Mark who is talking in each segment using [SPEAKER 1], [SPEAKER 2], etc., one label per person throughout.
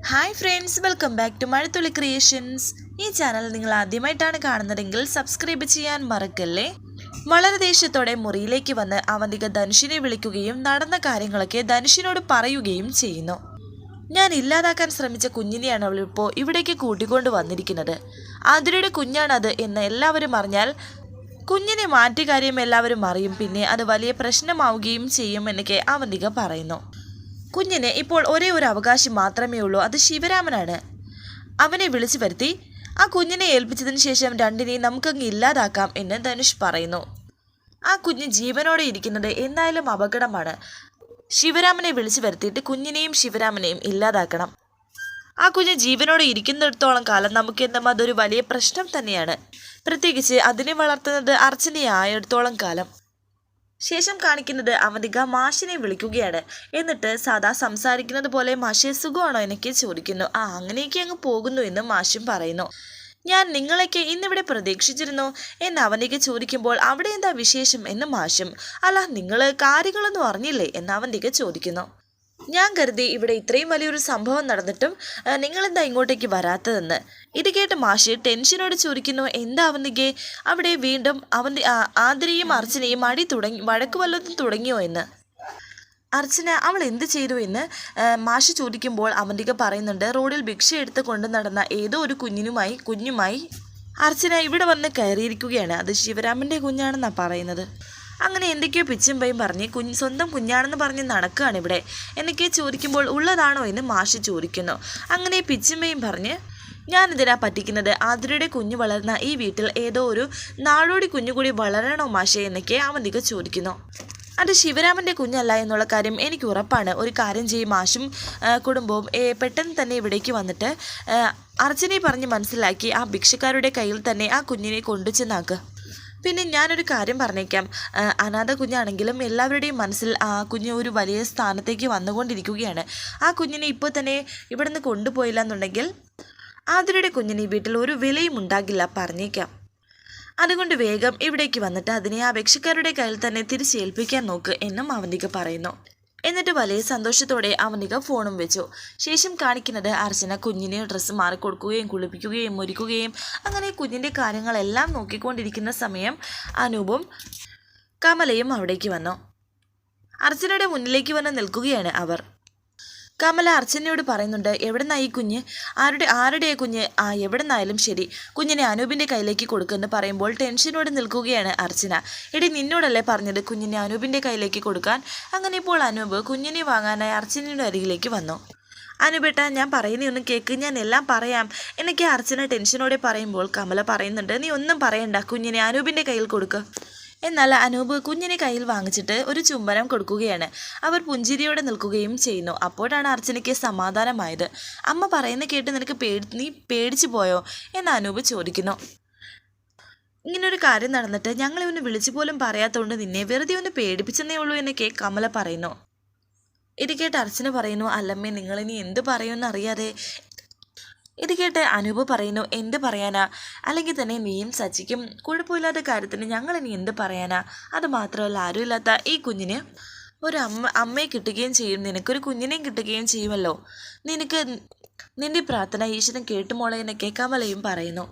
[SPEAKER 1] Hi friends, welcome back to Mazhathulli creations. ഈ channel നിങ്ങൾ ആദ്യമായിട്ടാണ് കാണുന്നതെങ്കിൽ സബ്സ്ക്രൈബ് ചെയ്യാൻ മറക്കല്ലേ. വളരെ ദേഷ്യത്തോടെ മുറിയിലേക്ക് വന്ന് അവന്തിക ധനുഷിനെ വിളിക്കുകയും നടന്ന കാര്യങ്ങളൊക്കെ ധനുഷിനോട് പറയുകയും ചെയ്യുന്നു. ഞാൻ ഇല്ലാതാക്കാൻ ശ്രമിച്ച കുഞ്ഞിനെയാണ് അവളിപ്പോൾ ഇവിടേക്ക് കൂട്ടിക്കൊണ്ട് വന്നിരിക്കുന്നത്. ആതിരയുടെ കുഞ്ഞാണത് എന്ന് എല്ലാവരും അറിഞ്ഞാൽ കുഞ്ഞിനെ മാറ്റിയ കാര്യം എല്ലാവരും അറിയും, പിന്നെ അത് വലിയ പ്രശ്നമാവുകയും ചെയ്യും എന്നൊക്കെ അവന്തിക പറയുന്നു. കുഞ്ഞിന് ഇപ്പോൾ ഒരേ ഒരു അവകാശം മാത്രമേ ഉള്ളൂ, അത് ശിവരാമനാണ്. അവനെ വിളിച്ചു വരുത്തി ആ കുഞ്ഞിനെ ഏൽപ്പിച്ചതിന് ശേഷം രണ്ടിനെയും നമുക്കങ്ങ് ഇല്ലാതാക്കാം എന്ന് ധനുഷ് പറയുന്നു. ആ കുഞ്ഞ് ജീവനോടെ ഇരിക്കുന്നത് എന്തായാലും അപകടമാണ്. ശിവരാമനെ വിളിച്ചു വരുത്തിയിട്ട് കുഞ്ഞിനെയും ശിവരാമനെയും ഇല്ലാതാക്കണം. ആ കുഞ്ഞ് ജീവനോടെ ഇരിക്കുന്നിടത്തോളം കാലം നമുക്കെന്തും അതൊരു വലിയ പ്രശ്നം തന്നെയാണ്, പ്രത്യേകിച്ച് അതിനെ വളർത്തുന്നത് അർച്ചനയായിടത്തോളം കാലം. ശേഷം കാണിക്കുന്നത് അവന്തിക മാഷിനെ വിളിക്കുകയാണ്. എന്നിട്ട് സാധാ സംസാരിക്കുന്നത് പോലെ മാഷെ സുഖമാണോ എനിക്ക് ചോദിക്കുന്നു. അങ്ങനെയൊക്കെ അങ്ങ് പോകുന്നു എന്ന് മാഷും പറയുന്നു. ഞാൻ നിങ്ങളൊക്കെ ഇന്നിവിടെ പ്രതീക്ഷിച്ചിരുന്നു എന്ന് അവന്തിക ചോദിക്കുമ്പോൾ അവിടെ എന്താ വിശേഷം എന്ന് മാഷും. അല്ല, നിങ്ങൾ കാര്യങ്ങളൊന്നും അറിഞ്ഞില്ലേ എന്ന് അവന്തിക ചോദിക്കുന്നു. ഞാൻ കരുതി ഇവിടെ ഇത്രയും വലിയൊരു സംഭവം നടന്നിട്ടും നിങ്ങളെന്താ ഇങ്ങോട്ടേക്ക് വരാത്തതെന്ന്. ഇത് കേട്ട് മാഷി ടെൻഷനോട് ചോദിക്കുന്നു, എന്താ അവന്തികെ അവിടെ വീണ്ടും ആതിരയും അർച്ചനയും വഴക്ക് വല്ലതും തുടങ്ങിയോ എന്ന്. അർച്ചന അവൾ എന്ത് ചെയ്തു എന്ന് മാഷി ചോദിക്കുമ്പോൾ അവന്തിക പറയുന്നുണ്ട്, റോഡിൽ ഭിക്ഷ എടുത്ത് കൊണ്ടു നടന്ന ഏതോ ഒരു കുഞ്ഞുമായി അർച്ചന ഇവിടെ വന്ന് കയറിയിരിക്കുകയാണ്. അത് ശിവരാമൻ്റെ കുഞ്ഞാണെന്നാണ് പറയുന്നത്. അങ്ങനെ എന്തൊക്കെയോ പിച്ചും പയും പറഞ്ഞ് സ്വന്തം കുഞ്ഞാണെന്ന് പറഞ്ഞ് നടക്കുകയാണ് ഇവിടെ എന്നൊക്കെ ചോദിക്കുമ്പോൾ ഉള്ളതാണോ എന്ന് മാഷി ചോദിക്കുന്നു. അങ്ങനെ പിച്ചും പയും പറഞ്ഞ് ഞാനിതിനാ പറ്റിക്കുന്നത്, ആതിരയുടെ കുഞ്ഞു വളർന്ന ഈ വീട്ടിൽ ഏതോ ഒരു നാടോടി കുഞ്ഞു കൂടി വളരണോ മാഷേ എന്നൊക്കെ അവന്തിക ചോദിക്കുന്നു. അത് ശിവരാമൻ്റെ കുഞ്ഞല്ല എന്നുള്ള കാര്യം എനിക്ക് ഉറപ്പാണ്. ഒരു കാര്യം ചെയ്യും, മാഷും കുടുംബവും പെട്ടെന്ന് തന്നെ ഇവിടേക്ക് വന്നിട്ട് അർച്ചനെ പറഞ്ഞ് മനസ്സിലാക്കി ആ ഭിക്ഷക്കാരുടെ കയ്യിൽ തന്നെ ആ കുഞ്ഞിനെ കൊണ്ടുചെന്നാക്കുക. പിന്നെ ഞാനൊരു കാര്യം പറഞ്ഞേക്കാം, അനാഥ കുഞ്ഞാണെങ്കിലും എല്ലാവരുടെയും മനസ്സിൽ ആ കുഞ്ഞ് ഒരു വലിയ സ്ഥാനത്തേക്ക് വന്നുകൊണ്ടിരിക്കുകയാണ്. ആ കുഞ്ഞിനെ ഇപ്പോൾ തന്നെ ഇവിടെ നിന്ന് കൊണ്ടുപോയില്ല എന്നുണ്ടെങ്കിൽ ആതിരയുടെ കുഞ്ഞിന് ഈ വീട്ടിൽ ഒരു വിലയും ഉണ്ടാകില്ല, പറഞ്ഞേക്കാം. അതുകൊണ്ട് വേഗം ഇവിടേക്ക് വന്നിട്ട് അതിനെ ആ ഭിക്ഷക്കാരുടെ കയ്യിൽ തന്നെ തിരിച്ചേൽപ്പിക്കാൻ നോക്ക് എന്നും അവന്തിക പറയുന്നു. എന്നിട്ട് വലിയ സന്തോഷത്തോടെ അവന്തിക ഫോണും വെച്ചു. ശേഷം കാണിക്കുന്നത് അർച്ചന കുഞ്ഞിനെ ഡ്രസ്സ് മാറിക്കൊടുക്കുകയും കുളിപ്പിക്കുകയും ഒരുക്കുകയും അങ്ങനെ കുഞ്ഞിൻ്റെ കാര്യങ്ങളെല്ലാം നോക്കിക്കൊണ്ടിരിക്കുന്ന സമയം അനൂപും കമലയും അവിടേക്ക് വന്നു. അർച്ചനയുടെ മുന്നിലേക്ക് വന്ന് നിൽക്കുകയാണ് അവർ. കമല അർച്ചനയോട് പറയുന്നുണ്ട്, എവിടെന്നാ ഈ കുഞ്ഞ്, ആരുടെ കുഞ്ഞ്, എവിടെന്നായാലും ശരി കുഞ്ഞിനെ അനൂപിൻ്റെ കയ്യിലേക്ക് കൊടുക്കുമെന്ന് പറയുമ്പോൾ ടെൻഷനോട് നിൽക്കുകയാണ് അർച്ചന. എടി, നിന്നോടല്ലേ പറഞ്ഞത് കുഞ്ഞിനെ അനൂപിൻ്റെ കയ്യിലേക്ക് കൊടുക്കാൻ. അങ്ങനെ ഇപ്പോൾ അനൂപ് കുഞ്ഞിനെ വാങ്ങാനായി അർച്ചനയുടെ അരികിലേക്ക് വന്നു. അനൂപേട്ട, ഞാൻ പറയുന്നതൊന്നും കേൾക്ക്, ഞാൻ എല്ലാം പറയാം എന്നൊക്കെ അർച്ചന ടെൻഷനോടെ പറയുമ്പോൾ കമല പറയുന്നുണ്ട്, നീ ഒന്നും പറയണ്ട, കുഞ്ഞിനെ അനൂപിൻ്റെ കയ്യിൽ കൊടുക്കുക. എന്നാൽ അനൂപ് കുഞ്ഞിനെ കയ്യിൽ വാങ്ങിച്ചിട്ട് ഒരു ചുംബനം കൊടുക്കുകയാണ്. അവർ പുഞ്ചിരിയോടെ നിൽക്കുകയും ചെയ്യുന്നു. അപ്പോഴാണ് അർച്ചനയ്ക്ക് സമാധാനമായത്. അമ്മ പറയുന്ന കേട്ട് നിനക്ക് നീ പേടിച്ചു പോയോ എന്ന് അനൂപ് ചോദിക്കുന്നു. ഇങ്ങനൊരു കാര്യം നടന്നിട്ട് ഞങ്ങളെ ഒന്ന് വിളിച്ചു പോലും പറയാത്തതുകൊണ്ട് നിന്നെ വെറുതെ ഒന്ന് പേടിപ്പിച്ചെന്നേ ഉള്ളൂ എന്നൊക്കെ കമല പറയുന്നു. ഇത് കേട്ട് അർച്ചന പറയുന്നു, അല്ലമ്മേ, നിങ്ങളിനി എന്ത് പറയുമെന്ന് അറിയാതെ. ഇത് കേട്ട് അനൂപ് പറയുന്നു, എന്ത് പറയാനാ, അല്ലെങ്കിൽ തന്നെ നീയും സച്ചിക്കും കുഴപ്പമില്ലാത്ത കാര്യത്തിന് ഞങ്ങളിനി എന്ത് പറയാനാ. അത് മാത്രമല്ല, ആരുമില്ലാത്ത ഈ കുഞ്ഞിന് ഒരു അമ്മയെ കിട്ടുകയും ചെയ്യും, നിനക്കൊരു കുഞ്ഞിനെയും കിട്ടുകയും ചെയ്യുമല്ലോ. നിന്റെ പ്രാർത്ഥന ഈശ്വരൻ കേട്ടുമോളെ എന്നൊക്കെ കമലയും പറയുന്നു.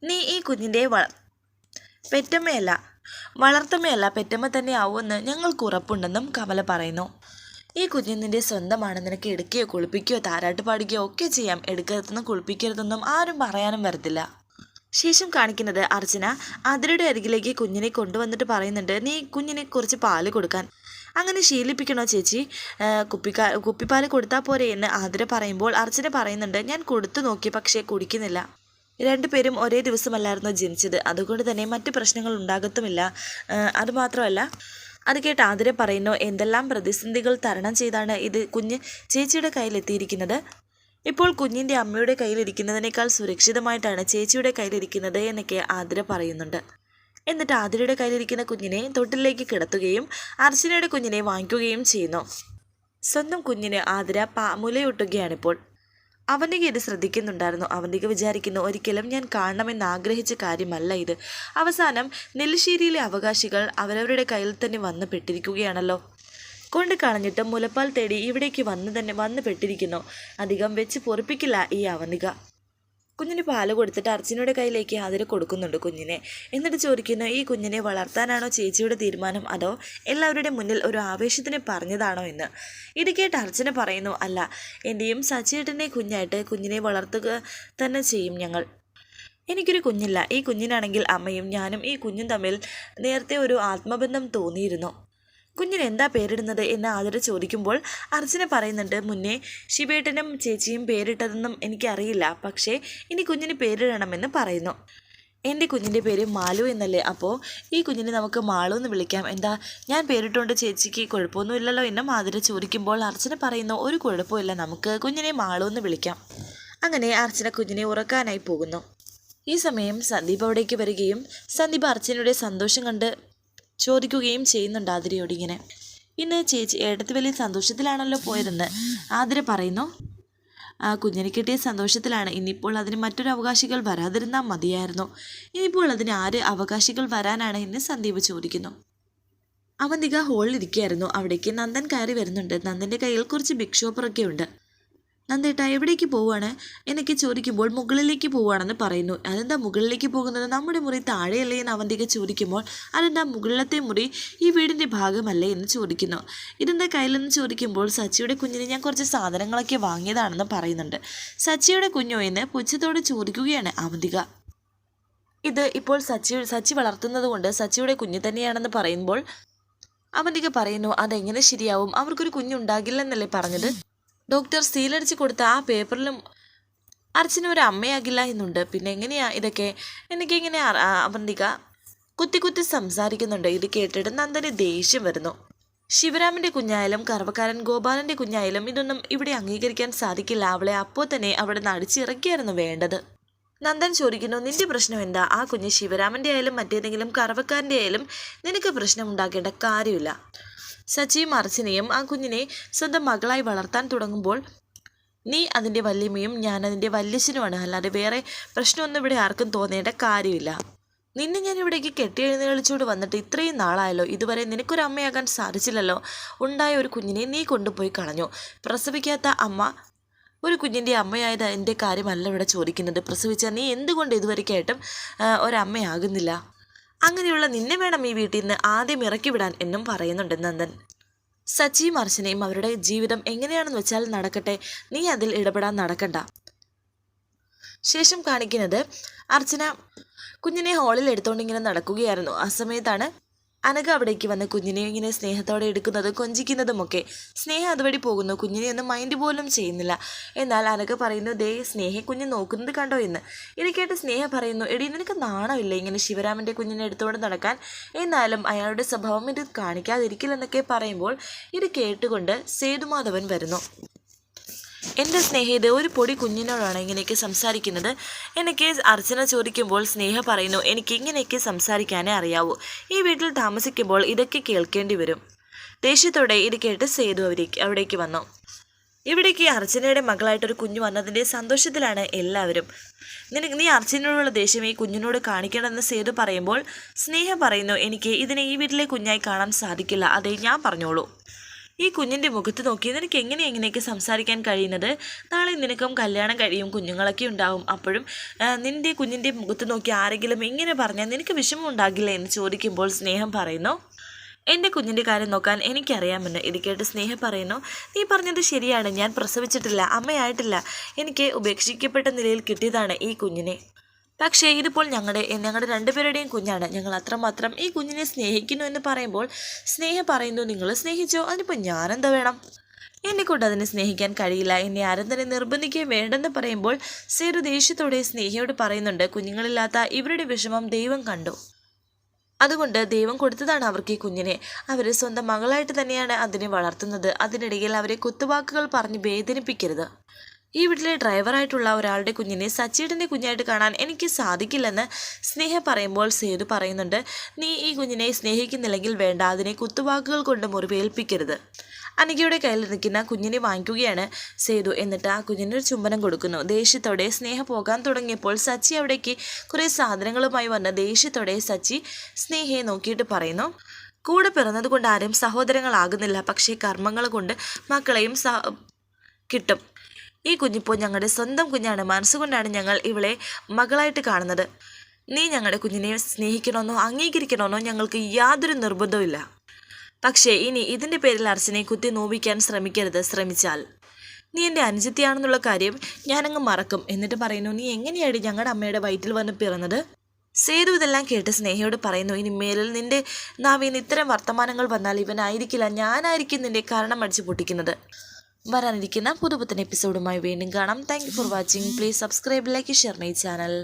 [SPEAKER 1] നീ ഈ കുഞ്ഞിൻ്റെ പെറ്റമ്മയല്ല വളർത്തമ്മയല്ല, പെറ്റമ്മ തന്നെ ആവുമെന്ന് ഞങ്ങൾക്ക് ഉറപ്പുണ്ടെന്നും കമല പറയുന്നു. ഈ കുഞ്ഞ് നിൻ്റെ സ്വന്തമാണ്, നിനക്ക് എടുക്കുകയോ കുളിപ്പിക്കുകയോ താരാട്ട് പാടുകയോ ഒക്കെ ചെയ്യാം, എടുക്കരുതെന്നും കുളിപ്പിക്കരുതെന്നും ആരും പറയാനും വരത്തില്ല. ശേഷം കാണിക്കുന്നത് അർച്ചന ആതിരയുടെ അരികിലേക്ക് കുഞ്ഞിനെ കൊണ്ടുവന്നിട്ട് പറയുന്നുണ്ട്, നീ കുഞ്ഞിനെ കുറച്ച് പാല് കൊടുക്കാൻ. അങ്ങനെ ശീലിപ്പിക്കണോ ചേച്ചി, കുപ്പിപ്പാൽ കൊടുത്താൽ പോരെ എന്ന് ആതിര പറയുമ്പോൾ അർച്ചന പറയുന്നുണ്ട്, ഞാൻ കൊടുത്തു നോക്കി, പക്ഷേ കുടിക്കുന്നില്ല. രണ്ടുപേരും ഒരേ ദിവസമല്ലായിരുന്നു ജനിച്ചത്, അതുകൊണ്ട് തന്നെ മറ്റു പ്രശ്നങ്ങൾ ഉണ്ടാകത്തുമില്ല. അതുമാത്രമല്ല, അത് കേട്ട് ആതിര പറയുന്നു, എന്തെല്ലാം പ്രതിസന്ധികൾ തരണം ചെയ്താണ് ഇത് കുഞ്ഞ് ചേച്ചിയുടെ കയ്യിലെത്തിയിരിക്കുന്നത്. ഇപ്പോൾ കുഞ്ഞിൻ്റെ അമ്മയുടെ കയ്യിലിരിക്കുന്നതിനേക്കാൾ സുരക്ഷിതമായിട്ടാണ് ചേച്ചിയുടെ കയ്യിലിരിക്കുന്നത് എന്നൊക്കെ ആതിര പറയുന്നുണ്ട്. എന്നിട്ട് ആതിരയുടെ കയ്യിലിരിക്കുന്ന കുഞ്ഞിനെ തൊട്ടിലേക്ക് കിടത്തുകയും അർച്ചനയുടെ കുഞ്ഞിനെ വാങ്ങിക്കുകയും ചെയ്യുന്നു. സ്വന്തം കുഞ്ഞിന് ആതിര മുലയൂട്ടുകയാണിപ്പോൾ. അവന്തിക ഇത് ശ്രദ്ധിക്കുന്നുണ്ടായിരുന്നു. അവന്തിക വിചാരിക്കുന്നു, ഒരിക്കലും ഞാൻ കാണണമെന്ന് ആഗ്രഹിച്ച കാര്യമല്ല ഇത്. അവസാനം നെല്ലിശ്ശേരിയിലെ അവകാശികൾ അവരവരുടെ കയ്യിൽ തന്നെ വന്ന് പെട്ടിരിക്കുകയാണല്ലോ. കൊണ്ട് കളഞ്ഞിട്ട് മുലപ്പാൽ തേടി ഇവിടേക്ക് വന്ന് പെട്ടിരിക്കുന്നു. അധികം വെച്ച് പൊറിപ്പിക്കില്ല ഈ അവന്തിക. കുഞ്ഞിന് പാല് കൊടുത്തിട്ട് അർച്ചനയുടെ കയ്യിലേക്ക് ആതിര കൊടുക്കുന്നുണ്ട് കുഞ്ഞിനെ. എന്നിട്ട് ചോദിക്കുന്നു, ഈ കുഞ്ഞിനെ വളർത്താനാണോ ചേച്ചിയുടെ തീരുമാനം, അതോ എല്ലാവരുടെ മുന്നിൽ ഒരു ആവേശത്തിന് പറഞ്ഞതാണോ എന്ന്. ഇത് കേട്ട് അർച്ചന പറയുന്നു, അല്ല, എൻ്റെയും സച്ചിയേട്ടൻ്റെ കുഞ്ഞായിട്ട് കുഞ്ഞിനെ വളർത്തുക തന്നെ ചെയ്യും ഞങ്ങൾ. എനിക്കൊരു കുഞ്ഞില്ല. ഈ കുഞ്ഞിനാണെങ്കിൽ അമ്മയും ഞാനും ഈ കുഞ്ഞും തമ്മിൽ നേരത്തെ ഒരു ആത്മബന്ധം തോന്നിയിരുന്നു. കുഞ്ഞിന് എന്താ പേരിടുന്നത് എന്ന് ആതിര ചോദിക്കുമ്പോൾ അർച്ചന പറയുന്നുണ്ട്, മുന്നേ ശിവേട്ടനും ചേച്ചിയും പേരിട്ടതെന്നും എനിക്കറിയില്ല, പക്ഷേ ഇനി കുഞ്ഞിന് പേരിടണമെന്ന് പറയുന്നു. എൻ്റെ കുഞ്ഞിൻ്റെ പേര് മാലു എന്നല്ലേ, അപ്പോൾ ഈ കുഞ്ഞിനെ നമുക്ക് മാളു എന്ന് വിളിക്കാം. എന്താ, ഞാൻ പേരിട്ടുകൊണ്ട് ചേച്ചിക്ക് കുഴപ്പമൊന്നുമില്ലല്ലോ എന്നും ആതിര ചോദിക്കുമ്പോൾ അർച്ചന പറയുന്നു, ഒരു കുഴപ്പമില്ല, നമുക്ക് കുഞ്ഞിനെ മാളു എന്ന് വിളിക്കാം. അങ്ങനെ അർച്ചന കുഞ്ഞിനെ ഉറക്കാനായി പോകുന്നു. ഈ സമയം സന്ദീപ് അവിടേക്ക് വരികയും സന്ദീപ് അർച്ചനയുടെ സന്തോഷം കണ്ട് ചോദിക്കുകയും ചെയ്യുന്നുണ്ട് ആതിരയോട് ഇങ്ങനെ, ഇന്ന് ചേച്ചി ഏട്ടത്തി വലിയ സന്തോഷത്തിലാണല്ലോ പോയതെന്ന്. ആതിര പറയുന്നു, ആ കുഞ്ഞിനെ കിട്ടിയ സന്തോഷത്തിലാണ്. ഇനിയിപ്പോൾ അതിന് മറ്റൊരു അവകാശികൾ വരാതിരുന്നാൽ മതിയായിരുന്നു. ഇനിയിപ്പോൾ അതിന് ആര് അവകാശികൾ വരാനാണ് എന്ന് സന്ദീപ് ചോദിക്കുന്നു. അവന്തിക ഹോളിലിരിക്കുകയായിരുന്നു. അവിടേക്ക് നന്ദൻ കയറി വരുന്നുണ്ട്. നന്ദൻ്റെ കയ്യിൽ കുറച്ച് ബിഗ് ഷോപ്പറൊക്കെ ഉണ്ട്. നന്ദേട്ട എവിടേക്ക് പോവാണ് എന്നൊക്കെ ചോദിക്കുമ്പോൾ മുകളിലേക്ക് പോവുകയാണെന്ന് പറയുന്നു. അതെന്താ മുകളിലേക്ക് പോകുന്നത്, നമ്മുടെ മുറി താഴെയല്ലേ എന്ന് അവന്തിക ചോദിക്കുമ്പോൾ അതെന്താ മുകളിലത്തെ മുറി ഈ വീടിൻ്റെ ഭാഗമല്ലേ എന്ന് ചോദിക്കുന്നു. ഇതെന്താ കയ്യിലെന്ന് ചോദിക്കുമ്പോൾ സച്ചിയുടെ കുഞ്ഞിന് ഞാൻ കുറച്ച് സാധനങ്ങളൊക്കെ വാങ്ങിയതാണെന്ന് പറയുന്നുണ്ട്. സച്ചിയുടെ കുഞ്ഞോ എന്ന് പുച്ഛത്തോടെ ചോദിക്കുകയാണ് അവന്തിക. ഇത് ഇപ്പോൾ സച്ചി വളർത്തുന്നത് കൊണ്ട് സച്ചിയുടെ കുഞ്ഞ് തന്നെയാണെന്ന് പറയുമ്പോൾ അവന്തിക പറയുന്നു, അതെങ്ങനെ ശരിയാവും, അവർക്കൊരു കുഞ്ഞുണ്ടാകില്ലെന്നല്ലേ പറഞ്ഞത്. ഡോക്ടർ സീലടിച്ച് കൊടുത്ത ആ പേപ്പറിലും അർച്ചന ഒരു അമ്മയാകില്ല എന്നുണ്ട്. പിന്നെ എങ്ങനെയാ ഇതൊക്കെ എനിക്കിങ്ങനെ അവന്തിക കുത്തി സംസാരിക്കുന്നുണ്ട്. ഇത് കേട്ടിട്ട് നന്ദന് ദേഷ്യം വരുന്നു. ശിവരാമൻ്റെ കുഞ്ഞായാലും കറവക്കാരൻ ഗോപാലൻ്റെ കുഞ്ഞായാലും ഇതൊന്നും ഇവിടെ അംഗീകരിക്കാൻ സാധിക്കില്ല. അവളെ അപ്പോൾ തന്നെ അവിടെ നിന്ന് അടിച്ചിറക്കിയായിരുന്നു വേണ്ടത്. നന്ദൻ ചോദിക്കുന്നു, നിന്റെ പ്രശ്നം എന്താ, ആ കുഞ്ഞ് ശിവരാമൻ്റെ ആയാലും മറ്റേതെങ്കിലും കറവക്കാരൻ്റെ ആയാലും നിനക്ക് പ്രശ്നം ഉണ്ടാക്കേണ്ട കാര്യമില്ല. സച്ചിയും അർച്ചനയും ആ കുഞ്ഞിനെ സ്വന്തം മകളായി വളർത്താൻ തുടങ്ങുമ്പോൾ നീ അതിൻ്റെ വല്യമ്മയും ഞാൻ അതിൻ്റെ വല്യച്ഛനുമാണ്, അല്ലാതെ വേറെ പ്രശ്നമൊന്നും ഇവിടെ ആർക്കും തോന്നേണ്ട കാര്യമില്ല. നിന്നെ ഞാൻ ഇവിടേക്ക് കെട്ടിയെഴുന്നേളിച്ചോട് വന്നിട്ട് ഇത്രയും നാളായല്ലോ, ഇതുവരെ നിനക്കൊരു അമ്മയാകാൻ സാധിച്ചില്ലല്ലോ. ഉണ്ടായ ഒരു കുഞ്ഞിനെ നീ കൊണ്ടുപോയി കളഞ്ഞു. പ്രസവിക്കാത്ത അമ്മ ഒരു കുഞ്ഞിൻ്റെ അമ്മയായത് എൻ്റെ കാര്യമല്ല ഇവിടെ ചോദിക്കുന്നത്. പ്രസവിച്ച നീ എന്തുകൊണ്ട് ഇതുവരെയായിട്ടും ഒരമ്മയാകുന്നില്ല? അങ്ങനെയുള്ള നിന്നെ വേണം ഈ വീട്ടിൽ നിന്ന് ആദ്യം ഇറക്കി വിടാൻ എന്നും പറയുന്നുണ്ട് നന്ദൻ. സച്ചിയും അർച്ചനയും അവരുടെ ജീവിതം എങ്ങനെയാണെന്ന് വെച്ചാൽ നടക്കട്ടെ, നീ അതിൽ ഇടപെടാൻ നടക്കണ്ട. ശേഷം കാണിക്കുന്നത് അർച്ചന കുഞ്ഞിനെ ഹാളിൽ എടുത്തുകൊണ്ട് ഇങ്ങനെ നടക്കുകയായിരുന്നു. ആ സമയത്താണ് അനഘ അവിടേക്ക് വന്ന് കുഞ്ഞിനെ ഇങ്ങനെ സ്നേഹത്തോടെ എടുക്കുന്നതും കൊഞ്ചിക്കുന്നതുമൊക്കെ. സ്നേഹം അതുവഴി പോകുന്നു, കുഞ്ഞിനെ ഒന്നും മൈൻഡ് പോലും ചെയ്യുന്നില്ല. എന്നാൽ അനഘ പറയുന്നു, ദേ സ്നേഹ കുഞ്ഞ് നോക്കുന്നത് കണ്ടോ എന്ന്. ഇത് കേട്ട് സ്നേഹ പറയുന്നു, എടി നിനക്ക് നാണമില്ല ഇങ്ങനെ ശിവരാമൻ്റെ കുഞ്ഞിനെ എടുത്തുകൊണ്ട് നടക്കാൻ, എന്നാലും അയാളുടെ സ്വഭാവം ഇത് കാണിക്കാതിരിക്കില്ലെന്നൊക്കെ പറയുമ്പോൾ ഇത് കേട്ടുകൊണ്ട് സേതുമാധവൻ വരുന്നു. എൻ്റെ സ്നേഹ, ഇത് ഒരു പൊടി കുഞ്ഞിനോടാണ് ഇങ്ങനെയൊക്കെ സംസാരിക്കുന്നത് എനിക്ക് അർച്ചന ചോദിക്കുമ്പോൾ സ്നേഹ പറയുന്നു, എനിക്ക് ഇങ്ങനെയൊക്കെ സംസാരിക്കാനേ അറിയാവൂ. ഈ വീട്ടിൽ താമസിക്കുമ്പോൾ ഇതൊക്കെ കേൾക്കേണ്ടി വരും. ദേഷ്യത്തോടെ ഇത് കേട്ട് സേതു അവിടേക്ക് വന്നു. ഇവിടേക്ക് അർച്ചനയുടെ മകളായിട്ടൊരു കുഞ്ഞു വന്നതിൻ്റെ സന്തോഷത്തിലാണ് എല്ലാവരും. നീ അർച്ചനയോടുള്ള ദേഷ്യം ഈ കുഞ്ഞിനോട് കാണിക്കണമെന്ന് സേതു പറയുമ്പോൾ സ്നേഹ പറയുന്നു, എനിക്ക് ഇതിനെ ഈ വീട്ടിലെ കുഞ്ഞായി കാണാൻ സാധിക്കില്ല, അതേ ഞാൻ പറഞ്ഞോളൂ. ഈ കുഞ്ഞിൻ്റെ മുഖത്ത് നോക്കി നിനക്ക് എങ്ങനെയൊക്കെ സംസാരിക്കാൻ കഴിയുന്നത്? നാളെ നിനക്കും കല്യാണം കഴിയും, കുഞ്ഞുങ്ങളൊക്കെ ഉണ്ടാവും. അപ്പോഴും നിൻ്റെ കുഞ്ഞിൻ്റെ മുഖത്ത് നോക്കി ആരെങ്കിലും ഇങ്ങനെ പറഞ്ഞാൽ നിനക്ക് വിഷമം ഉണ്ടാകില്ല എന്ന് ചോദിക്കുമ്പോൾ സ്നേഹം പറയുന്നു, എൻ്റെ കുഞ്ഞിൻ്റെ കാര്യം നോക്കാൻ എനിക്കറിയാമെന്ന്. ഇത് കേട്ട് സ്നേഹ പറയുന്നു, നീ പറഞ്ഞത് ശരിയാണ്, ഞാൻ പ്രസവിച്ചിട്ടില്ല, അമ്മയായിട്ടില്ല, എനിക്ക് ഉപേക്ഷിക്കപ്പെട്ട നിലയിൽ കിട്ടിയതാണ് ഈ കുഞ്ഞിനെ. പക്ഷേ ഇതിപ്പോൾ ഞങ്ങളുടെ രണ്ടുപേരുടെയും കുഞ്ഞാണ്, ഞങ്ങൾ അത്രമാത്രം ഈ കുഞ്ഞിനെ സ്നേഹിക്കുന്നു എന്ന് പറയുമ്പോൾ സ്നേഹ പറയുന്നു, നിങ്ങൾ സ്നേഹിച്ചോ, അതിനിപ്പോൾ ഞാനെന്താ വേണം, എന്നെക്കൊണ്ട് അതിനെ സ്നേഹിക്കാൻ കഴിയില്ല, എന്നെ ആരും തന്നെ നിർബന്ധിക്കുകയും വേണ്ടെന്ന് പറയുമ്പോൾ സേതു ദേഷ്യത്തോടെ സ്നേഹയോട് പറയുന്നുണ്ട്, കുഞ്ഞുങ്ങളില്ലാത്ത ഇവരുടെ വിഷമം ദൈവം കണ്ടു, അതുകൊണ്ട് ദൈവം കൊടുത്തതാണ് അവർക്ക് ഈ കുഞ്ഞിനെ. അവർ സ്വന്തം മകളായിട്ട് തന്നെയാണ് അതിനെ വളർത്തുന്നത്. അതിനിടയിൽ അവരെ കുത്തുവാക്കുകൾ പറഞ്ഞ് വേദനിപ്പിക്കരുത്. ഈ വീട്ടിലെ ഡ്രൈവറായിട്ടുള്ള ഒരാളുടെ കുഞ്ഞിനെ സച്ചിയുടെ കുഞ്ഞായിട്ട് കാണാൻ എനിക്ക് സാധിക്കില്ലെന്ന് സ്നേഹ പറയുമ്പോൾ സേതു പറയുന്നുണ്ട്, നീ ഈ കുഞ്ഞിനെ സ്നേഹിക്കുന്നില്ലെങ്കിൽ വേണ്ട, അതിനെ കുത്തുവാക്കുകൾ കൊണ്ട് മുറിവേൽപ്പിക്കരുത്. അനഘയുടെ കയ്യിൽ നിൽക്കുന്ന കുഞ്ഞിനെ വാങ്ങിക്കുകയാണ് സേതു. എന്നിട്ട് ആ കുഞ്ഞിനൊരു ചുംബനം കൊടുക്കുന്നു. ദേഷ്യത്തോടെ സ്നേഹ പോകാൻ തുടങ്ങിയപ്പോൾ സച്ചി അവിടേക്ക് കുറേ സാധനങ്ങളുമായി വന്ന ദേഷ്യത്തോടെ സച്ചി സ്നേഹയെ നോക്കിയിട്ട് പറയുന്നു, കൂടെ പിറന്നത് കൊണ്ട് ആരും സഹോദരങ്ങളാകുന്നില്ല, പക്ഷേ കർമ്മങ്ങൾ കൊണ്ട് മക്കളെയും കിട്ടും. ഈ കുഞ്ഞിപ്പോൾ ഞങ്ങളുടെ സ്വന്തം കുഞ്ഞാണ്. മനസ്സുകൊണ്ടാണ് ഞങ്ങൾ ഇവളെ മകളായിട്ട് കാണുന്നത്. നീ ഞങ്ങളുടെ കുഞ്ഞിനെ സ്നേഹിക്കണമെന്നോ അംഗീകരിക്കണമെന്നോ ഞങ്ങൾക്ക് യാതൊരു നിർബന്ധവുമില്ല. പക്ഷേ ഇനി ഇതിൻ്റെ പേരിൽ അർച്ചനെ കുത്തി നോവിക്കാൻ ശ്രമിക്കരുത്. ശ്രമിച്ചാൽ നീ എൻ്റെ അനുജത്തിയാണെന്നുള്ള കാര്യം ഞാനങ്ങ് മറക്കും. എന്നിട്ട് പറയുന്നു, നീ എങ്ങനെയാണ് ഞങ്ങളുടെ അമ്മയുടെ വയറ്റിൽ വന്ന് പിറന്നത്? സേതു ഇതെല്ലാം കേട്ട് സ്നേഹയോട് പറയുന്നു, ഇനി മേലിൽ നിന്റെ നാവിന്ന് ഇത്തരം വർത്തമാനങ്ങൾ വന്നാൽ ഇവനായിരിക്കില്ല, ഞാനായിരിക്കും നിന്റെ കാരണം അടിച്ചു പൊട്ടിക്കുന്നത്. വരാനിരിക്കുന്ന പുതുപുത്തൻ എപ്പിസോഡുമായി വീണ്ടും കാണാം. Thank you for watching. Please subscribe, like, share my channel.